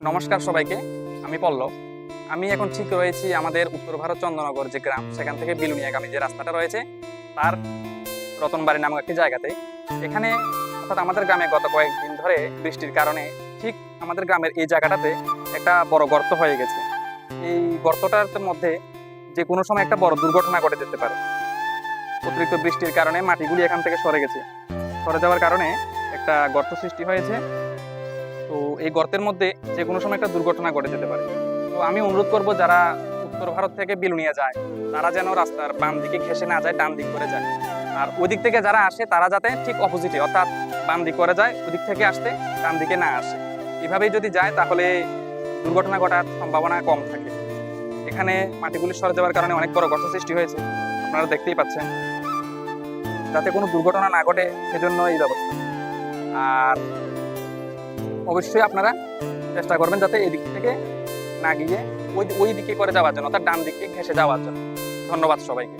নমস্কার সবাইকে, আমি পল্লব। আমি এখন ঠিক রয়েছি আমাদের উত্তর ভারত চন্দ্রনগর যে গ্রাম, সেখান থেকে বিলুনিয়াগামী যে রাস্তাটা রয়েছে তার রতনবাড়ি নামক একটি জায়গাতে। এখানে অর্থাৎ আমাদের গ্রামে গত কয়েকদিন ধরে বৃষ্টির কারণে ঠিক আমাদের গ্রামের এই জায়গাটাতে একটা বড় গর্ত হয়ে গেছে। এই গর্তটার মধ্যে যে কোনো সময় একটা বড় দুর্ঘটনা ঘটে যেতে পারে। অতিরিক্ত বৃষ্টির কারণে মাটিগুলি এখান থেকে সরে গেছে, সরে যাওয়ার কারণে একটা গর্ত সৃষ্টি হয়েছে। তো এই গর্তের মধ্যে যে কোনো সময় একটা দুর্ঘটনা ঘটে যেতে পারে। তো আমি অনুরোধ করব, যারা উত্তর ভারত থেকে বিলুনিয়া যায় তারা যেন রাস্তার বাম দিকে ঘেঁষে না যায়, ডান দিক করে যায়। আর ওদিক থেকে যারা আসে তারা যাতে ঠিক অপোজিটে অর্থাৎ বাম দিক করে যায়, ওদিক থেকে আসতে ডান দিকে না আসে। এভাবেই যদি যায় তাহলে দুর্ঘটনা ঘটার সম্ভাবনা কম থাকে। এখানে মাটিগুলি সরে যাওয়ার কারণে অনেক বড় গর্ত সৃষ্টি হয়েছে, আপনারা দেখতেই পাচ্ছেন। যাতে কোনো দুর্ঘটনা না ঘটে সেজন্য এই ব্যবস্থা। আর অবশ্যই আপনারা চেষ্টা করবেন যাতে এই দিক থেকে না গিয়ে ওই দিকে করে যাওয়ার জন্য, অর্থাৎ ডান দিকে ঘেঁষে যাওয়ার জন্য। ধন্যবাদ সবাইকে।